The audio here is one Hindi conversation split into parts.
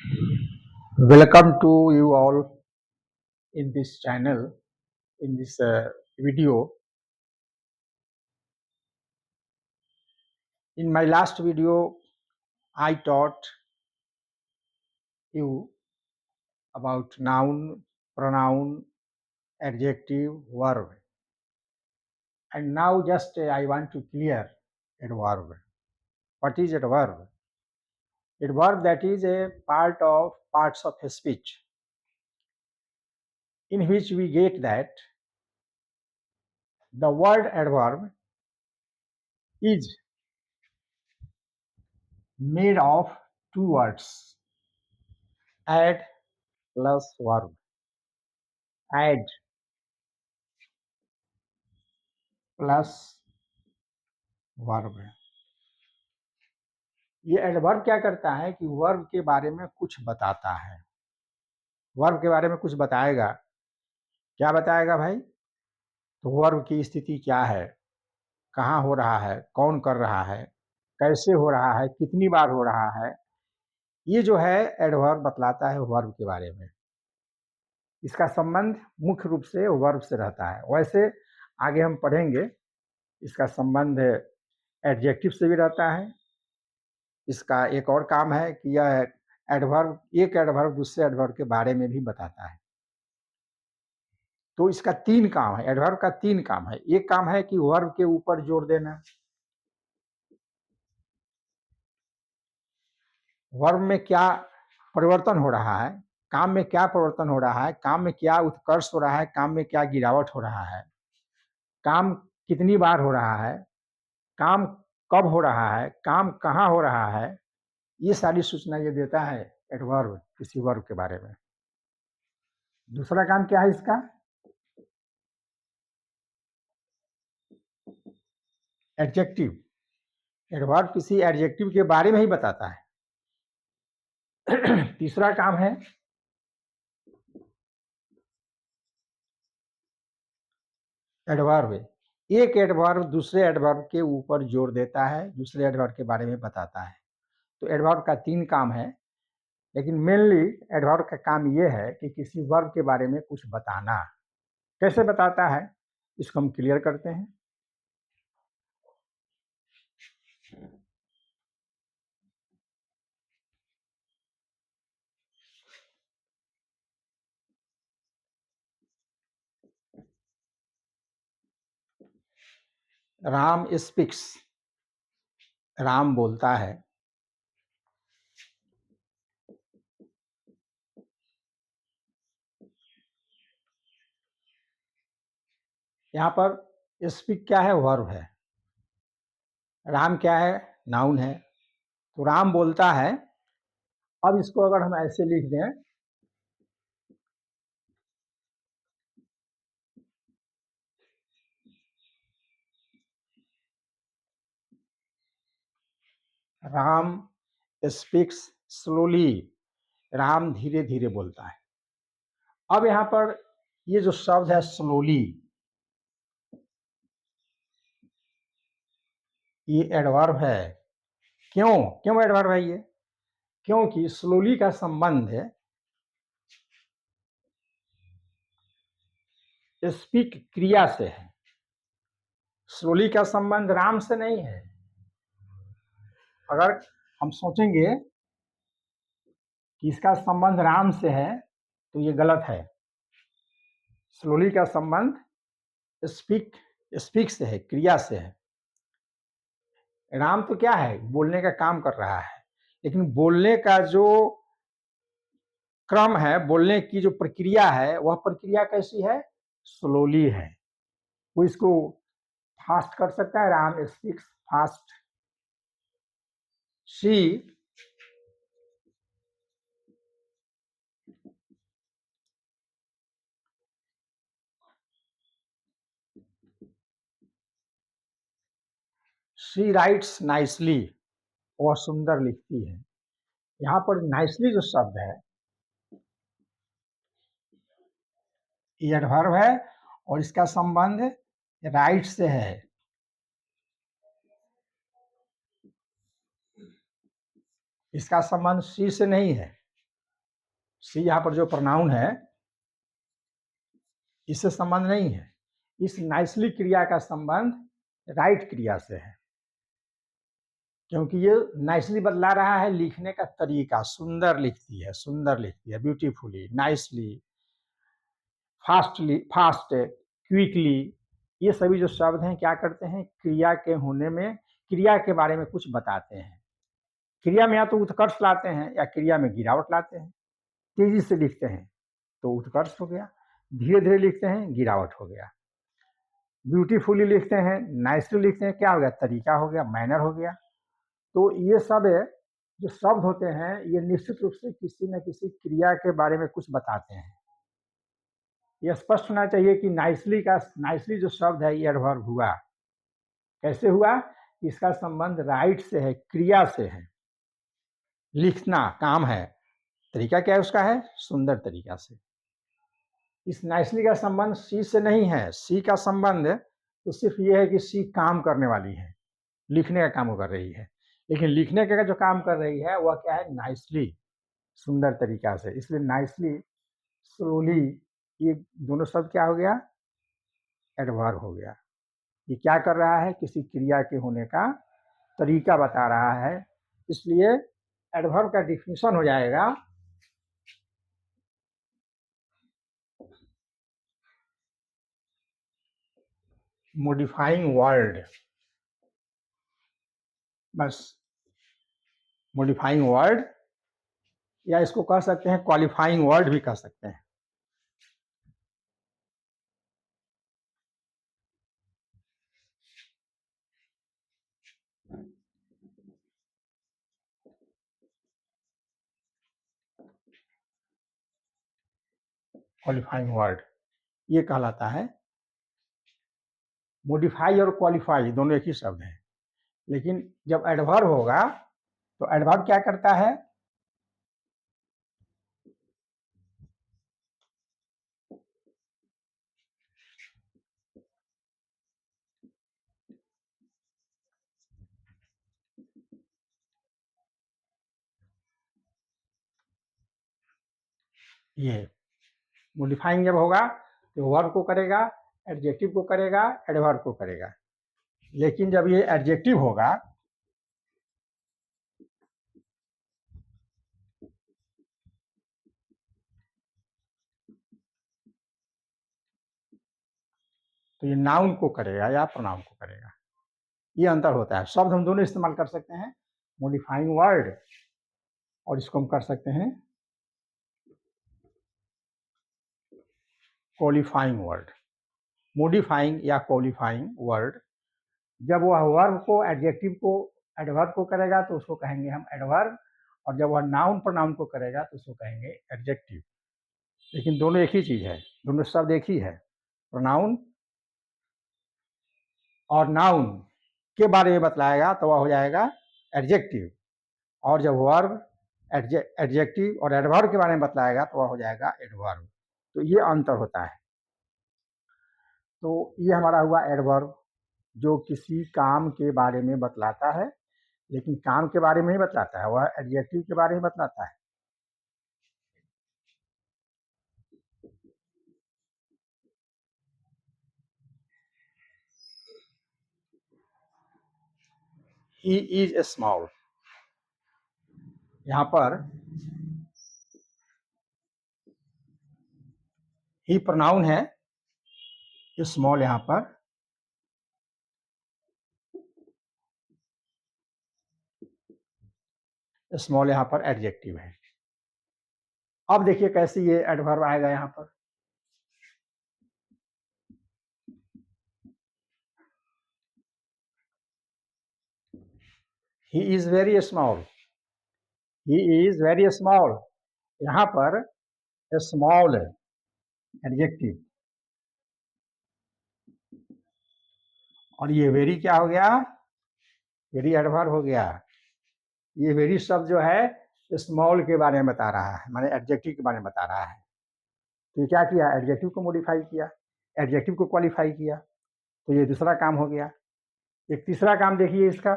Welcome to you all in this channel, in this video. In my last video, I taught you about noun, pronoun, adjective, verb. And now just I want to clear a verb. What is a verb? A verb that is a parts of a speech in which we get that the word adverb is made of two words, add plus verb. Add plus verb. ये एडवर्ब क्या करता है कि वर्ब के बारे में कुछ बताता है। वर्ब के बारे में कुछ बताएगा। क्या बताएगा भाई? तो वर्ब की स्थिति क्या है, कहाँ हो रहा है, कौन कर रहा है, कैसे हो रहा है, कितनी बार हो रहा है, ये जो है एडवर्ब बतलाता है वर्ब के बारे में। इसका संबंध मुख्य रूप से वर्ब से रहता है। वैसे आगे हम पढ़ेंगे इसका संबंध एडजेक्टिव से भी रहता है। इसका एक और काम है कि यह एडवर्ब, एक एडवर्ब दूसरे एडवर्ब के बारे में भी बताता है। तो इसका तीन काम है, एडवर्ब का तीन काम है। एक काम है कि वर्ब के ऊपर जोर देना। वर्ब में क्या परिवर्तन हो रहा है, काम में क्या परिवर्तन हो रहा है, काम में क्या उत्कर्ष हो रहा है, काम में क्या गिरावट हो रहा है, काम कितनी बार हो रहा है, काम कब हो रहा है, काम कहाँ हो रहा है, ये सारी सूचना ये देता है एडवर्ब किसी वर्ब के बारे में। दूसरा काम क्या है इसका? एडजेक्टिव। एडवर्ब किसी एडजेक्टिव के बारे में ही बताता है। तीसरा काम है एडवर्ब। एक एडवर्ब दूसरे एडवर्ब के ऊपर जोर देता है, दूसरे एडवर्ब के बारे में बताता है। तो एडवर्ब का तीन काम है, लेकिन मेनली एडवर्ब का काम यह है कि किसी वर्ब के बारे में कुछ बताना। कैसे बताता है इसको हम क्लियर करते हैं। राम स्पीक्स, राम बोलता है। यहाँ पर स्पीक क्या है? वर्ब है। राम क्या है? नाउन है। तो राम बोलता है। अब इसको अगर हम ऐसे लिख दें, राम स्पीक्स स्लोली, राम धीरे धीरे बोलता है। अब यहाँ पर ये जो शब्द है स्लोली, ये एडवर्ब है। क्यों क्यों एडवर्ब है ये? क्योंकि स्लोली का संबंध स्पीक क्रिया से है। स्लोली का संबंध राम से नहीं है। अगर हम सोचेंगे कि इसका संबंध राम से है तो ये गलत है। स्लोली का संबंध स्पीक से है, क्रिया से है। राम तो क्या है? बोलने का काम कर रहा है, लेकिन बोलने का जो क्रम है, बोलने की जो प्रक्रिया है, वह प्रक्रिया कैसी है? स्लोली है। वो इसको फास्ट कर सकता है। Ram speaks fast. She writes nicely, वह सुंदर लिखती है। यहाँ पर नाइसली जो शब्द है ये एडवर्ब है और इसका संबंध राइट से है। इसका संबंध शी से नहीं है। सी यहाँ पर जो प्रोनाउन है इससे संबंध नहीं है। इस नाइसली क्रिया का संबंध राइट क्रिया से है, क्योंकि ये नाइसली बतला रहा है लिखने का तरीका। सुंदर लिखती है, beautifully, nicely, fastly, fast, quickly, ये सभी जो शब्द हैं क्या करते हैं, क्रिया के होने में, क्रिया के बारे में कुछ बताते हैं। क्रिया में या तो उत्कर्ष लाते हैं या क्रिया में गिरावट लाते हैं। तेजी से लिखते हैं तो उत्कर्ष हो गया, धीरे धीरे लिखते हैं गिरावट हो गया। ब्यूटीफुली लिखते हैं, नाइसली लिखते हैं, क्या हो गया, तरीका हो गया, मैनर हो गया। तो ये सब जो शब्द होते हैं ये निश्चित रूप से किसी न किसी क्रिया के बारे में कुछ बताते हैं। ये स्पष्ट होना चाहिए कि नाइसली जो शब्द है ये एडवर्ब हुआ। कैसे हुआ, इसका संबंध राइट से है, क्रिया से है। लिखना काम है, तरीका क्या है उसका, है सुंदर तरीका से। इस नाइसली का संबंध सी से नहीं है। सी का संबंध तो सिर्फ ये है कि सी काम करने वाली है, लिखने का काम वो कर रही है। लेकिन लिखने का जो काम कर रही है वह क्या है, नाइसली, सुंदर तरीका से। इसलिए नाइसली, स्लोली, ये दोनों शब्द क्या हो गया, एडवर्ब हो गया। ये क्या कर रहा है, किसी क्रिया के होने का तरीका बता रहा है। इसलिए एडवर्ब का डिफिनीशन हो जाएगा मॉडिफाइंग वर्ड। बस मॉडिफाइंग वर्ड, या इसको कह सकते हैं क्वालिफाइंग वर्ड भी कह सकते हैं। क्वालिफाइंग वर्ड ये कहलाता है। मॉडिफाई और क्वालिफाई दोनों एक ही शब्द है, लेकिन जब एडवर्ब होगा तो एडवर्ब क्या करता है, ये मॉडिफाइंग जब होगा तो वर्ब को करेगा, एडजेक्टिव को करेगा, एडवर्ब को करेगा। लेकिन जब ये एडजेक्टिव होगा तो ये नाउन को करेगा या प्रोनाउन को करेगा। ये अंतर होता है। शब्द हम दोनों इस्तेमाल कर सकते हैं, मॉडिफाइंग वर्ड और इसको हम कर सकते हैं क्वालिफाइंग वर्ड। मॉडिफाइंग या क्वालिफाइंग वर्ड जब वह वर्ब को, एडजेक्टिव को, एडवर्ब को करेगा तो उसको कहेंगे हम एडवर्ब, और जब वह नाउन प्रोनाउन को करेगा तो उसको कहेंगे एडजेक्टिव। लेकिन दोनों एक ही चीज है, दोनों शब्द एक ही है। प्रोनाउन और नाउन के बारे में बतलाएगा तो वह हो जाएगा एडजेक्टिव, और जब वर्ब, एडजेक्टिव और एडवर्ब के बारे में बतलाएगा तो वह हो जाएगा एडवर्ब। तो ये अंतर होता है। तो ये हमारा हुआ एडवर्ब, जो किसी काम के बारे में बतलाता है, लेकिन काम के बारे में ही बतलाता है, वह एडजेक्टिव के बारे में बतलाता है। ही इज स्मॉल, यहाँ पर ही प्रोनाउन है, स्मॉल यहाँ पर स्मॉल यहाँ पर एडजेक्टिव है। अब देखिए कैसे ये एडवर्ब आएगा यहाँ पर। He is very small, he is very small, यहाँ पर स्मॉल एडजेक्टिव, और ये वेरी क्या हो गया, वेरी एडवर्ब हो गया। ये वेरी शब्द जो है स्मॉल के बारे में बता रहा है, माने एडजेक्टिव के बारे में बता रहा है। तो ये क्या किया, एडजेक्टिव को मॉडिफाई किया, एडजेक्टिव को क्वालिफाई किया, तो ये दूसरा काम हो गया। एक तीसरा काम देखिए इसका,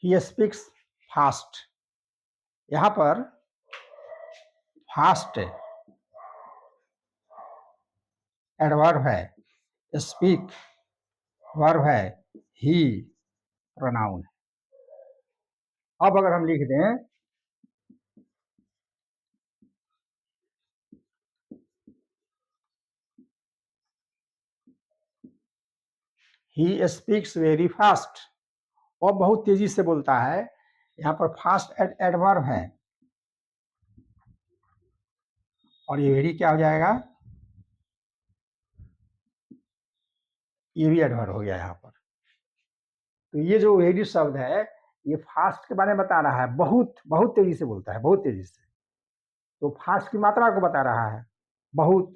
ही स्पीक्स फास्ट, यहाँ पर फास्ट एडवर्ब है, स्पीक वर्ब है, ही प्रोनाउन है। अब अगर हम लिख दें ही स्पीक्स वेरी फास्ट, और बहुत तेजी से बोलता है, यहाँ पर फास्ट एडवर्ब है और ये वेरी क्या हो जाएगा, ये भी एडवर्ब हो गया यहाँ पर। तो ये जो वेरी शब्द है ये फास्ट के बारे में बता रहा है, बहुत बहुत तेजी से बोलता है, बहुत तेजी से। तो फास्ट की मात्रा को बता रहा है, बहुत।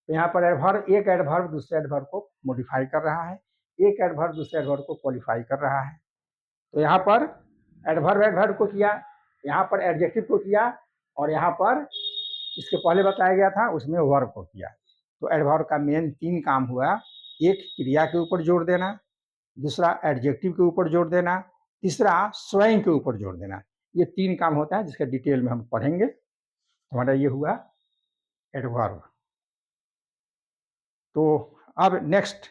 तो यहाँ पर एडवर्ब, एक एडवर्ब दूसरे एडवर्ब को मॉडिफाई कर रहा है, एक एडवर्ब दूसरे एडवर्ब को क्वालिफाई कर रहा है। तो यहाँ पर एडवर्ब एडवर्ब को किया, यहाँ पर एडजेक्टिव को किया, और यहाँ पर इसके पहले बताया गया था उसमें वर्ब को किया। तो एडवर्ब का मेन 3 काम हुआ, एक क्रिया के ऊपर जोर देना, दूसरा एडजेक्टिव के ऊपर जोर देना, तीसरा स्वयं के ऊपर जोर देना। ये 3 काम होता है जिसका डिटेल में हम पढ़ेंगे। हमारा ये हुआ एडवर्ब। तो अब नेक्स्ट